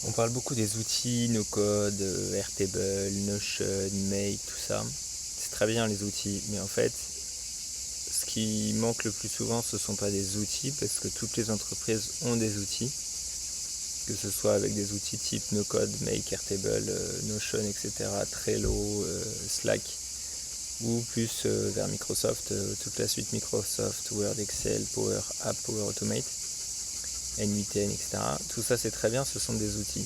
On parle beaucoup des outils, no code, Airtable, Notion, Make, tout ça. C'est très bien les outils, mais en fait, ce qui manque le plus souvent, ce ne sont pas des outils, parce que toutes les entreprises ont des outils, que ce soit avec des outils type no code, Make, Airtable, Notion, etc., Trello, Slack, ou plus vers Microsoft, toute la suite Microsoft, Word, Excel, Power App, Power Automate, N8N, etc. Tout ça c'est très bien, ce sont des outils.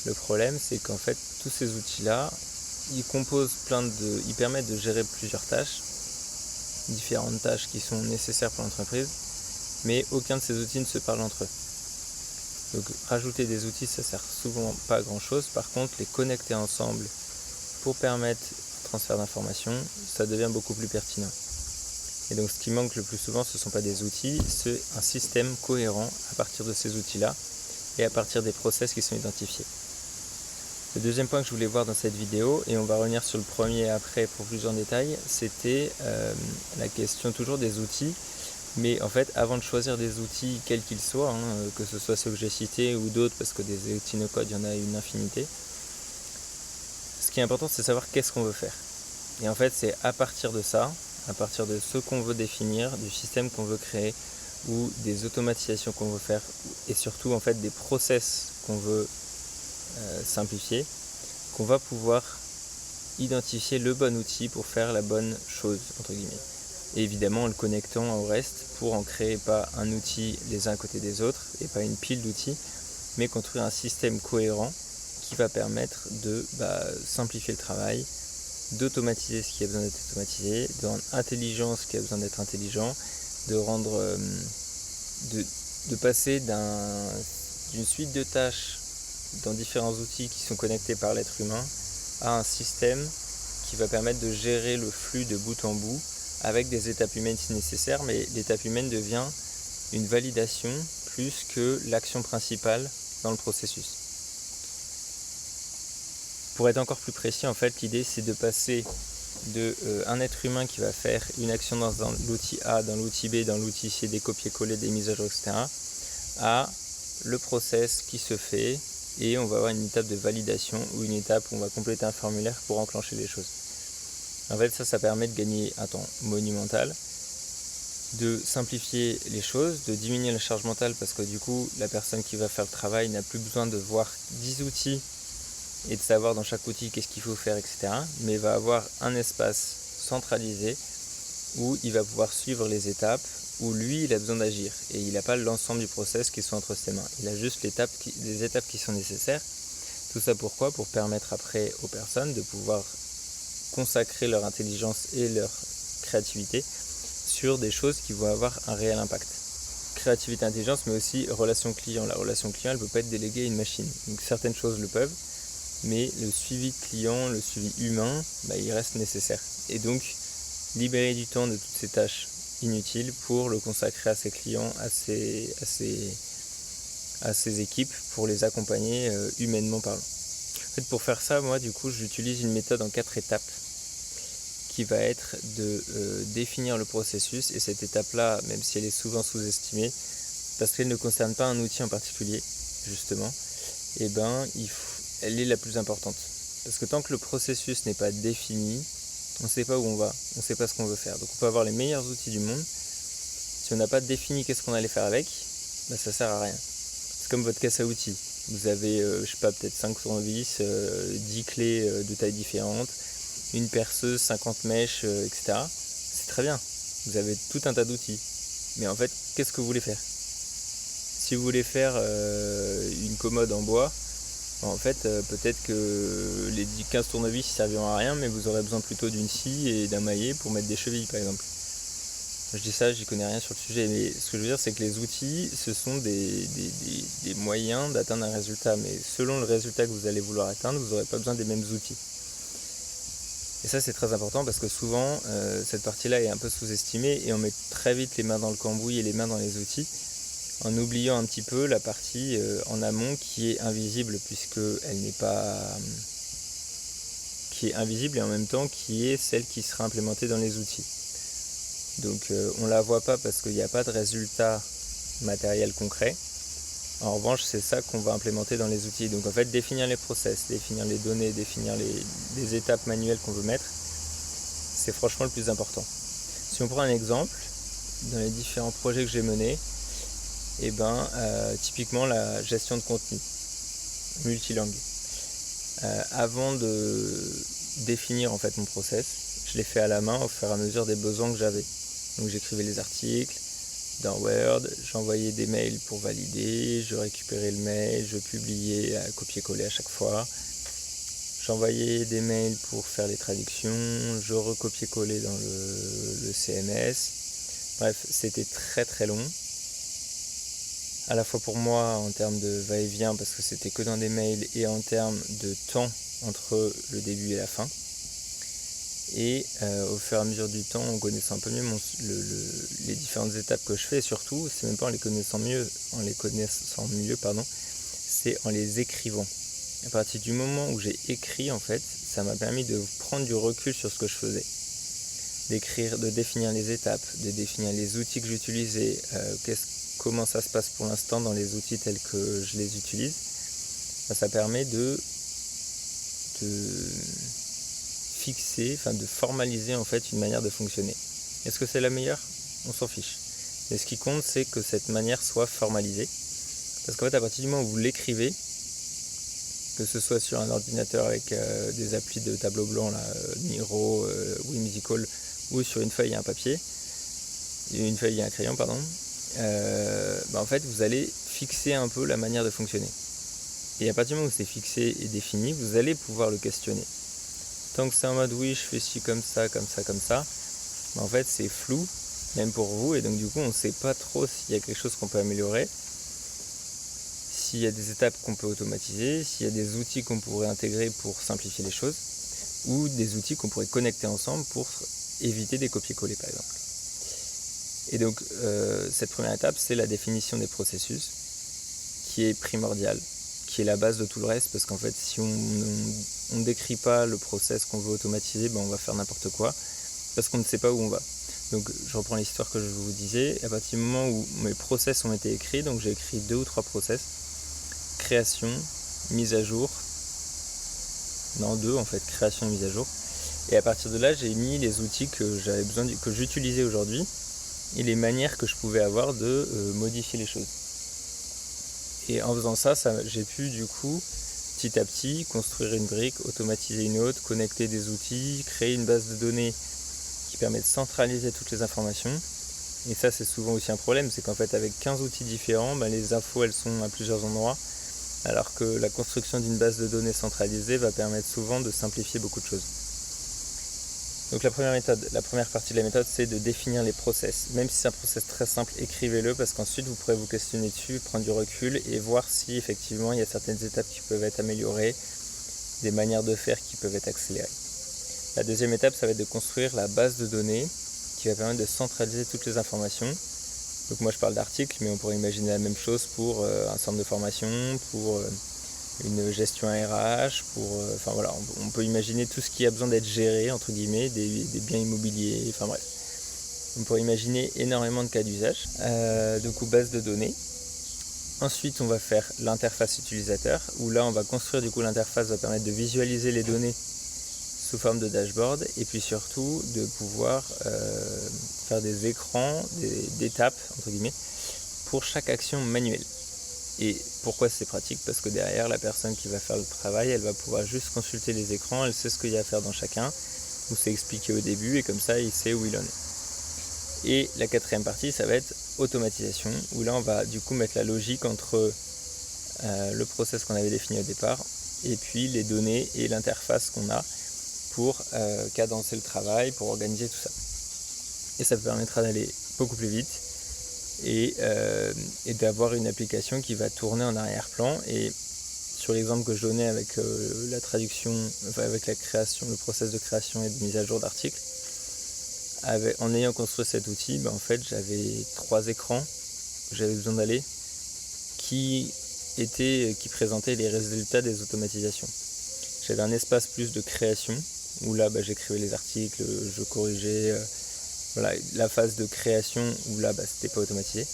Le problème, c'est qu'en fait, tous ces outils-là, ils permettent de gérer plusieurs tâches, différentes tâches qui sont nécessaires pour l'entreprise, mais aucun de ces outils ne se parle entre eux. Donc, rajouter des outils, ça sert souvent pas à grand chose. Par contre, les connecter ensemble pour permettre le transfert d'informations, ça devient beaucoup plus pertinent. Et donc, ce qui manque le plus souvent, ce ne sont pas des outils, c'est un système cohérent à partir de ces outils-là et à partir des process qui sont identifiés. Le deuxième point que je voulais voir dans cette vidéo, et on va revenir sur le premier après pour plus en détail, c'était la question toujours des outils. Mais en fait, avant de choisir des outils quels qu'ils soient, que ce soit ceux que j'ai cités ou d'autres, parce que des outils no-code, il y en a une infinité, ce qui est important, c'est savoir qu'est-ce qu'on veut faire. Et en fait, c'est à partir de ça, à partir de ce qu'on veut définir, du système qu'on veut créer, ou des automatisations qu'on veut faire, et surtout en fait des process qu'on veut simplifier, qu'on va pouvoir identifier le bon outil pour faire la bonne chose, entre guillemets. Et évidemment en le connectant au reste pour en créer pas un outil les uns à côté des autres et pas une pile d'outils, mais construire un système cohérent qui va permettre de simplifier le travail, d'automatiser ce qui a besoin d'être automatisé, de rendre intelligent ce qui a besoin d'être intelligent, de rendre de passer d'une suite de tâches dans différents outils qui sont connectés par l'être humain à un système qui va permettre de gérer le flux de bout en bout avec des étapes humaines si nécessaire, mais l'étape humaine devient une validation plus que l'action principale dans le processus. Pour être encore plus précis, en fait, l'idée c'est de passer de un être humain qui va faire une action dans l'outil A, dans l'outil B, dans l'outil C, des copier-coller, des mises à jour, etc., à le process qui se fait, et on va avoir une étape de validation ou une étape où on va compléter un formulaire pour enclencher les choses. En fait, ça permet de gagner un temps monumental, de simplifier les choses, de diminuer la charge mentale parce que du coup, la personne qui va faire le travail n'a plus besoin de voir 10 outils et de savoir dans chaque outil qu'est-ce qu'il faut faire, etc. Mais va avoir un espace centralisé où il va pouvoir suivre les étapes, où lui, il a besoin d'agir. Et il n'a pas l'ensemble du process qui sont entre ses mains. Il a juste les étapes qui sont nécessaires. Tout ça pourquoi ? Pour permettre après aux personnes de pouvoir consacrer leur intelligence et leur créativité sur des choses qui vont avoir un réel impact. Créativité, intelligence, mais aussi relation client. La relation client, elle ne peut pas être déléguée à une machine. Donc certaines choses le peuvent, mais le suivi client, le suivi humain, il reste nécessaire. Et donc, libérer du temps de toutes ces tâches inutiles pour le consacrer à ses clients, à ses équipes, pour les accompagner humainement parlant. En fait, pour faire ça, moi, du coup, j'utilise une méthode en 4 étapes qui va être de définir le processus. Et cette étape-là, même si elle est souvent sous-estimée, parce qu'elle ne concerne pas un outil en particulier, justement, elle est la plus importante. Parce que tant que le processus n'est pas défini, on ne sait pas où on va, on ne sait pas ce qu'on veut faire. Donc on peut avoir les meilleurs outils du monde, si on n'a pas défini qu'est-ce qu'on allait faire avec, ça sert à rien. C'est comme votre caisse à outils. Vous avez, peut-être 5 tournevis, 10 clés de tailles différentes, une perceuse, 50 mèches, etc. C'est très bien. Vous avez tout un tas d'outils. Mais en fait, qu'est-ce que vous voulez faire ? Si vous voulez faire une commode en bois, en fait, peut-être que les 15 tournevis ne serviront à rien, mais vous aurez besoin plutôt d'une scie et d'un maillet pour mettre des chevilles, par exemple. Je dis ça, j'y connais rien sur le sujet, mais ce que je veux dire, c'est que les outils, ce sont des moyens d'atteindre un résultat. Mais selon le résultat que vous allez vouloir atteindre, vous n'aurez pas besoin des mêmes outils. Et ça, c'est très important parce que souvent, cette partie-là est un peu sous-estimée et on met très vite les mains dans le cambouis et les mains dans les outils, en oubliant un petit peu la partie en amont qui est invisible, puisqu'elle n'est pas... qui est invisible et en même temps qui est celle qui sera implémentée dans les outils. Donc on ne la voit pas parce qu'il n'y a pas de résultat matériel concret, En revanche, c'est ça qu'on va implémenter dans les outils. Donc en fait, définir les process, définir les données, définir les étapes manuelles qu'on veut mettre, c'est franchement le plus important. Si on prend un exemple, dans les différents projets que j'ai menés, typiquement la gestion de contenu multilangue. Avant de définir en fait mon process, je l'ai fait à la main au fur et à mesure des besoins que j'avais. Donc j'écrivais les articles dans Word, j'envoyais des mails pour valider, je récupérais le mail, je publiais à copier-coller à chaque fois. J'envoyais des mails pour faire les traductions, je recopiais-collais dans le CMS. Bref, c'était très très long. À la fois pour moi en termes de va-et-vient parce que c'était que dans des mails et en termes de temps entre le début et la fin. Et au fur et à mesure du temps, en connaissant un peu mieux les différentes étapes que je fais, et surtout, c'est même pas en les connaissant mieux, c'est en les écrivant. À partir du moment où j'ai écrit, en fait, ça m'a permis de prendre du recul sur ce que je faisais. D'écrire, de définir les étapes, de définir les outils que j'utilisais, comment ça se passe pour l'instant dans les outils tels que je les utilise. Ça permet de fixer, de formaliser en fait une manière de fonctionner. Est-ce que c'est la meilleure ? On s'en fiche. Mais ce qui compte, c'est que cette manière soit formalisée. Parce qu'en fait, à partir du moment où vous l'écrivez, que ce soit sur un ordinateur avec des applis de tableau blanc, Miro, Whimsical, ou sur une feuille et un papier, une feuille et un crayon, en fait, vous allez fixer un peu la manière de fonctionner. Et à partir du moment où c'est fixé et défini, vous allez pouvoir le questionner. Tant que c'est en mode oui, je fais ci comme ça, en fait c'est flou, même pour vous, et donc du coup on ne sait pas trop s'il y a quelque chose qu'on peut améliorer, s'il y a des étapes qu'on peut automatiser, s'il y a des outils qu'on pourrait intégrer pour simplifier les choses, ou des outils qu'on pourrait connecter ensemble pour éviter des copier-coller par exemple. Et donc cette première étape, c'est la définition des processus, qui est primordiale, qui est la base de tout le reste, parce qu'en fait si on ne décrit pas le process qu'on veut automatiser, on va faire n'importe quoi, parce qu'on ne sait pas où on va. Donc je reprends l'histoire que je vous disais, à partir du moment où mes process ont été écrits, donc j'ai écrit 2 ou 3 process, création, mise à jour, 2 en fait, création et mise à jour, et à partir de là j'ai mis les outils que j'avais besoin, que j'utilisais aujourd'hui, et les manières que je pouvais avoir de modifier les choses. Et en faisant ça, j'ai pu du coup, petit à petit, construire une brique, automatiser une autre, connecter des outils, créer une base de données qui permet de centraliser toutes les informations. Et ça, c'est souvent aussi un problème, c'est qu'en fait, avec 15 outils différents, les infos, elles sont à plusieurs endroits, alors que la construction d'une base de données centralisée va permettre souvent de simplifier beaucoup de choses. Donc la première partie de la méthode, c'est de définir les process. Même si c'est un process très simple, écrivez-le parce qu'ensuite vous pourrez vous questionner dessus, prendre du recul et voir si effectivement il y a certaines étapes qui peuvent être améliorées, des manières de faire qui peuvent être accélérées. La deuxième étape, ça va être de construire la base de données qui va permettre de centraliser toutes les informations. Donc moi je parle d'articles, mais on pourrait imaginer la même chose pour un centre de formation, pour une gestion RH, on peut imaginer tout ce qui a besoin d'être géré, entre guillemets, des biens immobiliers, bref. On pourrait imaginer énormément de cas d'usage, base de données. Ensuite, on va faire l'interface utilisateur, où là, on va construire, l'interface va permettre de visualiser les données sous forme de dashboard, et puis surtout de pouvoir faire des écrans, d'étapes, entre guillemets, pour chaque action manuelle. Et pourquoi c'est pratique ? Parce que derrière, la personne qui va faire le travail, elle va pouvoir juste consulter les écrans, elle sait ce qu'il y a à faire dans chacun, ou c'est expliqué au début, et comme ça, il sait où il en est. Et la quatrième partie, ça va être automatisation, où là, on va du coup mettre la logique entre le process qu'on avait défini au départ, et puis les données et l'interface qu'on a pour cadencer le travail, pour organiser tout ça. Et ça permettra d'aller beaucoup plus vite, et d'avoir une application qui va tourner en arrière-plan. Et sur l'exemple que je donnais avec la traduction, avec la création, le process de création et de mise à jour d'articles, en ayant construit cet outil, en fait j'avais 3 écrans que j'avais besoin d'aller qui présentaient les résultats des automatisations. J'avais un espace plus de création où là j'écrivais les articles, je corrigeais, la phase de création où là c'était pas automatisé.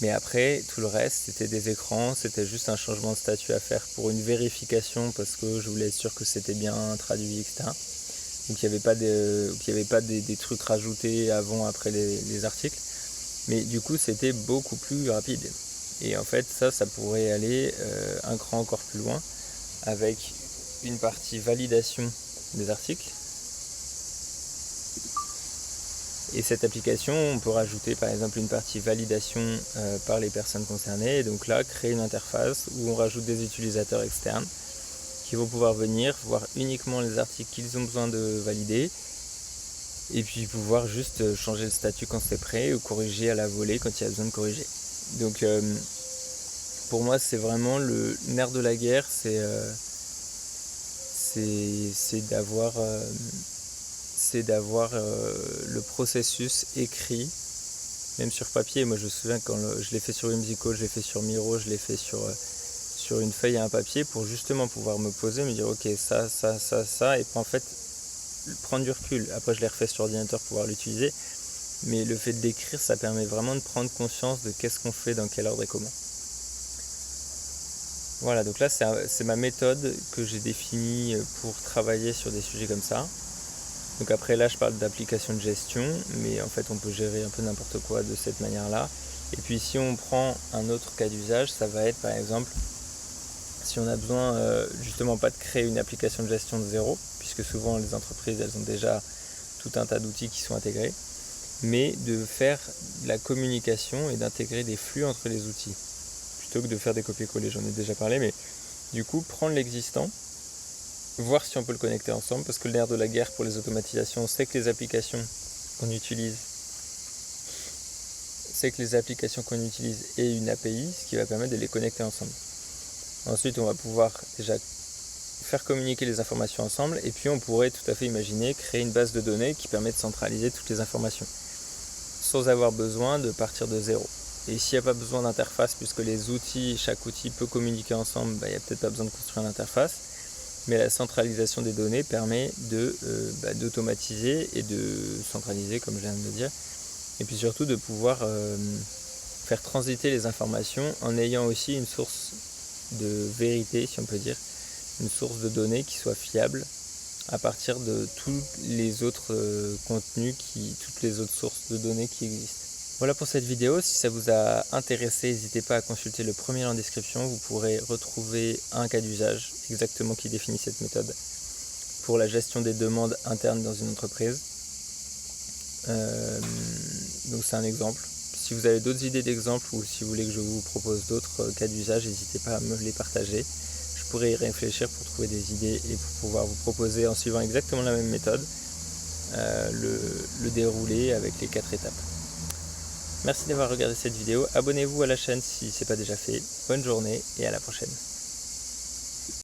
Mais après, tout le reste, c'était des écrans, c'était juste un changement de statut à faire pour une vérification parce que je voulais être sûr que c'était bien traduit, etc. Donc il n'y avait pas des trucs rajoutés avant, après les articles. Mais du coup, c'était beaucoup plus rapide. Et en fait, ça pourrait aller un cran encore plus loin avec une partie validation des articles. Et cette application, on peut rajouter par exemple une partie validation par les personnes concernées. Et donc là, créer une interface où on rajoute des utilisateurs externes qui vont pouvoir venir voir uniquement les articles qu'ils ont besoin de valider. Et puis pouvoir juste changer le statut quand c'est prêt ou corriger à la volée quand il y a besoin de corriger. Donc pour moi, c'est vraiment le nerf de la guerre, c'est d'avoir le processus écrit, même sur papier. Moi je me souviens quand je l'ai fait sur Whimsical, je l'ai fait sur Miro, je l'ai fait sur une feuille et un papier pour justement pouvoir me poser, me dire ok ça, et puis en fait prendre du recul. Après je l'ai refait sur ordinateur pour pouvoir l'utiliser, mais le fait de l'écrire, ça permet vraiment de prendre conscience de qu'est-ce qu'on fait, dans quel ordre et comment. Voilà, donc là c'est ma méthode que j'ai définie pour travailler sur des sujets comme ça. Donc après là je parle d'application de gestion, mais en fait on peut gérer un peu n'importe quoi de cette manière-là. Et puis si on prend un autre cas d'usage, ça va être par exemple si on a besoin justement pas de créer une application de gestion de zéro, puisque souvent les entreprises elles ont déjà tout un tas d'outils qui sont intégrés, mais de faire de la communication et d'intégrer des flux entre les outils, plutôt que de faire des copier-coller, j'en ai déjà parlé, mais du coup prendre l'existant, voir si on peut le connecter ensemble, parce que le nerf de la guerre pour les automatisations, c'est que les applications qu'on utilise aient une API, ce qui va permettre de les connecter ensemble. Ensuite, on va pouvoir déjà faire communiquer les informations ensemble, et puis on pourrait tout à fait imaginer créer une base de données qui permet de centraliser toutes les informations, sans avoir besoin de partir de zéro. Et s'il n'y a pas besoin d'interface, puisque chaque outil peut communiquer ensemble, il n'y a peut-être pas besoin de construire une interface. Mais la centralisation des données permet d'automatiser et de centraliser, comme je viens de le dire. Et puis surtout de pouvoir faire transiter les informations en ayant aussi une source de vérité, si on peut dire, une source de données qui soit fiable à partir de tous les autres contenus, toutes les autres sources de données qui existent. Voilà pour cette vidéo. Si ça vous a intéressé, n'hésitez pas à consulter le premier lien en description. Vous pourrez retrouver un cas d'usage exactement qui définit cette méthode pour la gestion des demandes internes dans une entreprise. Donc c'est un exemple. Si vous avez d'autres idées d'exemples ou si vous voulez que je vous propose d'autres cas d'usage, n'hésitez pas à me les partager. Je pourrais y réfléchir pour trouver des idées et pour pouvoir vous proposer, en suivant exactement la même méthode, le déroulé avec les 4 étapes. Merci d'avoir regardé cette vidéo, abonnez-vous à la chaîne si ce n'est pas déjà fait, bonne journée et à la prochaine.